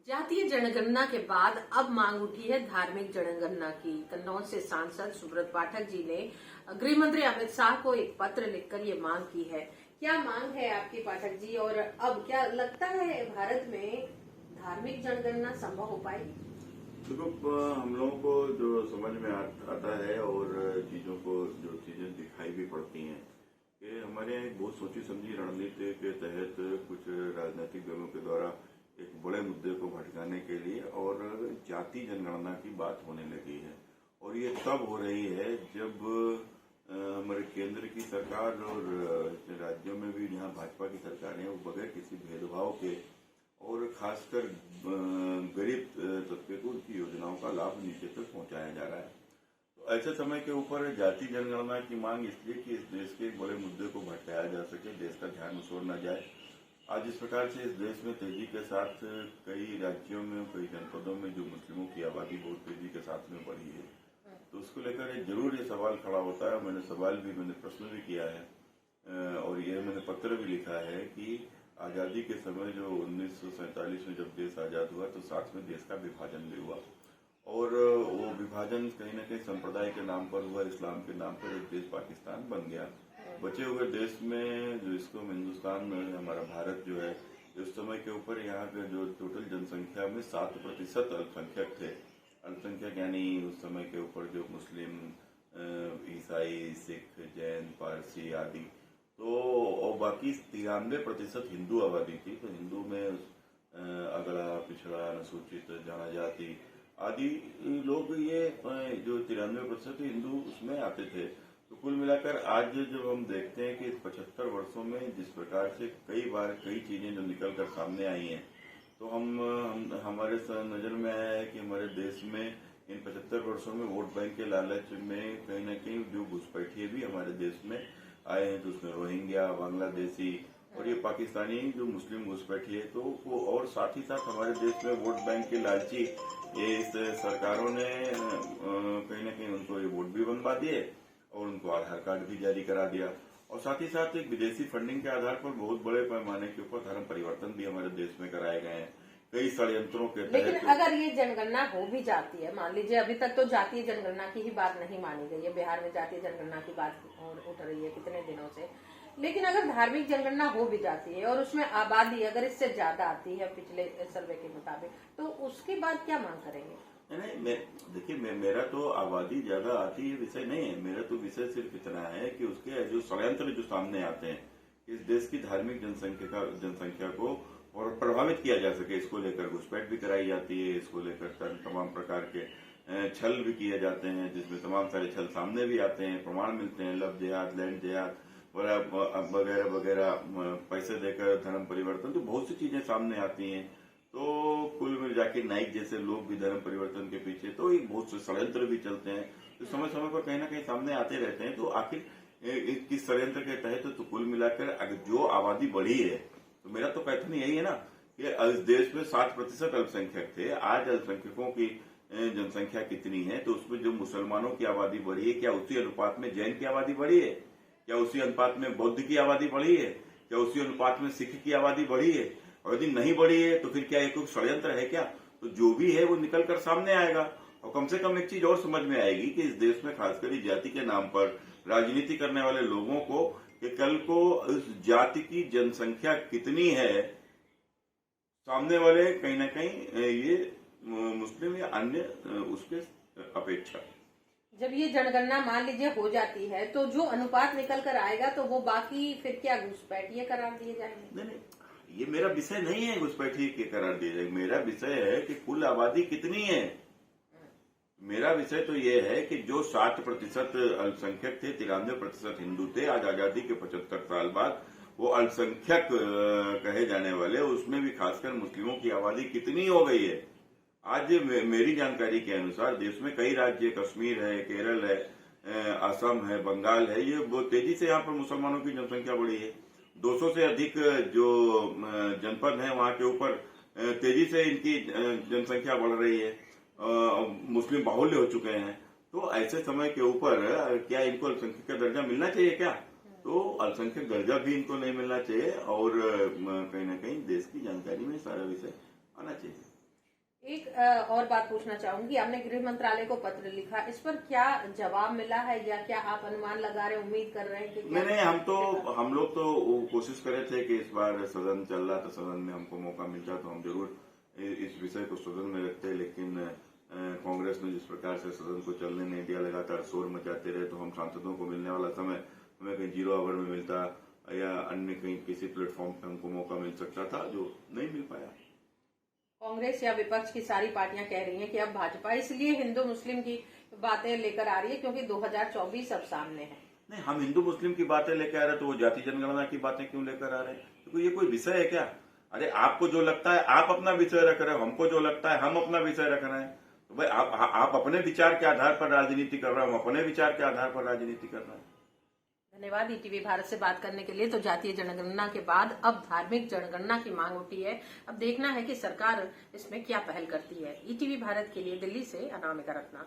जातीय जनगणना के बाद अब मांग उठी है धार्मिक जनगणना की। कन्नौज से सांसद सुब्रत पाठक जी ने गृह मंत्री अमित शाह को एक पत्र लिखकर ये मांग की है। क्या मांग है आपकी पाठक जी, और अब क्या लगता है भारत में धार्मिक जनगणना संभव हो पाएगी? देखो, हम लोगों को जो समझ में आता है और चीजों को जो चीजें दिखाई भी पड़ती हैं कि हमारे यहाँ एक बहुत सोची समझी रणनीति के तहत कुछ राजनीतिक दलों के द्वारा एक बड़े मुद्दे को भटकाने के लिए और जाति जनगणना की बात होने लगी है। और ये तब हो रही है जब हमारे केंद्र की सरकार और राज्यों में भी जहाँ भाजपा की सरकार है वो बगैर किसी भेदभाव के और खासकर गरीब तबके को उनकी योजनाओं का लाभ नीचे तक पहुंचाया जा रहा है। तो ऐसे समय के ऊपर जाति जनगणना की मांग इसलिए कि इस देश के बड़े मुद्दे को भटकाया जा सके, देश का ध्यान उस ओर न जाए। आज इस प्रकार से इस देश में तेजी के साथ कई राज्यों में, कई जनपदों में जो मुस्लिमों की आबादी बहुत तेजी के साथ में बढ़ी है, तो उसको लेकर जरूर ये सवाल खड़ा होता है। मैंने प्रश्न भी किया है और ये मैंने पत्र भी लिखा है कि आजादी के समय जो 1947 में जब देश आजाद हुआ तो साथ में देश का विभाजन भी हुआ और वो विभाजन कहीं न कहीं संप्रदाय के नाम पर हुआ, इस्लाम के नाम पर एक देश पाकिस्तान बन गया। बचे हुए देश में जो इसको हिंदुस्तान में हमारा भारत जो है, उस समय के ऊपर यहाँ के जो टोटल जनसंख्या में 7% अल्पसंख्यक थे। अल्पसंख्यक यानी उस समय के ऊपर जो मुस्लिम, ईसाई, सिख, जैन, पारसी आदि, तो और बाकी 93% हिंदू आबादी थी। तो हिंदू में अगड़ा, पिछड़ा, अनुसूचित जनजाति आदि लोग, ये जो 93% हिंदू उसमें आते थे। तो कुल मिलाकर आज जब हम देखते हैं कि 75 वर्षों में जिस प्रकार से कई चीजें जो निकल कर सामने आई हैं, तो हमारे नजर में आया है कि हमारे देश में इन 75 वर्षों में वोट बैंक के लालच में कहीं न कहीं जो घुसपैठिए भी हमारे देश में आए हैं, तो उसमें रोहिंग्या, बांग्लादेशी और ये पाकिस्तानी जो मुस्लिम घुसपैठिए, तो और साथ ही साथ हमारे देश में वोट बैंक के लालची ये इस सरकारों ने कहीं न कहीं उनको ये वोट भी बनवा दिए और उनको आधार कार्ड भी जारी करा दिया। और साथ ही साथ एक विदेशी फंडिंग के आधार पर बहुत बड़े पैमाने के ऊपर धर्म परिवर्तन भी हमारे देश में कराए गए हैं, कई षड्यंत्रों के तहत। लेकिन अगर ये जनगणना हो भी जाती है, मान लीजिए अभी तक तो जातीय जनगणना की ही बात नहीं मानी गई है, बिहार में जातीय जनगणना की बात उठ रही है कितने दिनों से, लेकिन अगर धार्मिक जनगणना हो भी जाती है और उसमें आबादी अगर इससे ज्यादा आती है पिछले सर्वे के मुताबिक, तो उसके बाद क्या मांग करेंगे? नहीं, देखिए, मेरा तो आबादी ज्यादा आती है विषय नहीं है। मेरा तो विषय सिर्फ इतना है कि उसके जो षड्यंत्र जो सामने आते हैं, इस देश की धार्मिक जनसंख्या को और प्रभावित किया जा सके, इसको लेकर घुसपैठ भी कराई जाती है, इसको लेकर तमाम प्रकार के छल भी किए जाते हैं, जिसमें तमाम सारे छल सामने भी आते हैं, प्रमाण मिलते हैं, लव जिहाद, लैंड जिहाद वगैरह वगैरह, पैसे देकर धर्म परिवर्तन, तो बहुत सी चीजें सामने आती हैं। तो कुल मिल जाके नाइक जैसे लोग भी धर्म परिवर्तन के पीछे, तो ये बहुत से षड्यंत्र भी चलते हैं, तो समय समय पर कहीं ना कहीं सामने आते रहते हैं। तो आखिर किस षड्यंत्र के तहत तो कुल मिलाकर अगर जो आबादी बढ़ी है, तो मेरा तो कथन यही है ना कि इस देश में 7% अल्पसंख्यक थे, आज अल्पसंख्यकों की जनसंख्या कितनी है, तो उसमें जो मुसलमानों की आबादी बढ़ी है, क्या उसी अनुपात में जैन की आबादी बढ़ी है? क्या उसी अनुपात में बौद्ध की आबादी बढ़ी है? क्या उसी अनुपात में सिख की आबादी बढ़ी है? और यदि नहीं बढ़ी है तो फिर क्या एक षड्यंत्र है क्या? तो जो भी है वो निकल कर सामने आएगा। और कम से कम एक चीज और समझ में आएगी कि इस देश में खासकर जाति के नाम पर राजनीति करने वाले लोगों को कि कल को इस जाति की जनसंख्या कितनी है, सामने वाले कहीं ना कहीं ये मुस्लिम या अन्य उसके अपेक्षा। जब ये जनगणना मान लीजिए हो जाती है तो जो अनुपात निकल कर आएगा, तो वो बाकी फिर क्या घुसपैठिए करार दिए जाएंगे? नहीं, ये मेरा विषय नहीं है घुसपैठी के करार दिए जाएंगे। मेरा विषय है कि कुल आबादी कितनी है। मेरा विषय तो ये है कि जो 7% अल्पसंख्यक थे, 93% हिंदू थे, आज आजादी के 75 साल बाद वो अल्पसंख्यक कहे जाने वाले, उसमें भी खासकर मुस्लिमों की आबादी कितनी हो गई है। आज मेरी जानकारी के अनुसार देश में कई राज्य, कश्मीर है, केरल है, असम है, बंगाल है, ये बहुत तेजी से यहाँ पर मुसलमानों की जनसंख्या बढ़ी है। 200 से अधिक जो जनपद हैं वहां के ऊपर तेजी से इनकी जनसंख्या बढ़ रही है, मुस्लिम बाहुल्य हो चुके हैं। तो ऐसे समय के ऊपर क्या इनको अल्पसंख्यक का दर्जा मिलना चाहिए क्या? तो अल्पसंख्यक दर्जा भी इनको नहीं मिलना चाहिए और कहीं ना कहीं देश की जानकारी में सारा विषय आना चाहिए। एक और बात पूछना चाहूंगी, आपने गृह मंत्रालय को पत्र लिखा, इस पर क्या जवाब मिला है या क्या आप अनुमान लगा रहे हैं, उम्मीद कर रहे हैं कि क्या? नहीं, हम लोग तो कोशिश कर रहे थे कि इस बार सदन चल रहा था, सदन में हमको मौका मिलता तो हम जरूर इस विषय को सदन में रखते, लेकिन कांग्रेस ने जिस प्रकार से सदन को चलने नहीं दिया, लगातार शोर मचाते रहे, तो हम सांसदों को मिलने वाला समय हमें कहीं 0 आवर में मिलता या अन्य कहीं किसी प्लेटफॉर्म पे हमको मौका मिल सकता था, जो नहीं मिल पाया। कांग्रेस या विपक्ष की सारी पार्टियां कह रही हैं कि अब भाजपा इसलिए हिंदू मुस्लिम की बातें लेकर आ रही है क्योंकि 2024 अब सामने है। नहीं, हम हिंदू मुस्लिम की बातें लेकर आ रहे तो वो जाति जनगणना की बातें क्यों लेकर आ रहे हैं? क्योंकि ये कोई विषय है क्या? अरे आपको जो लगता है आप अपना विषय रख रहे हो, हमको जो लगता है हम अपना विषय रख रहे हैं। तो भाई आप अपने विचार के आधार पर राजनीति कर रहे हो, हम अपने विचार के आधार पर राजनीति कर रहे हैं। धन्यवाद ईटीवी भारत से बात करने के लिए। तो जातीय जनगणना के बाद अब धार्मिक जनगणना की मांग उठी है। अब देखना है कि सरकार इसमें क्या पहल करती है। ईटीवी भारत के लिए दिल्ली से अनामिका रत्ना।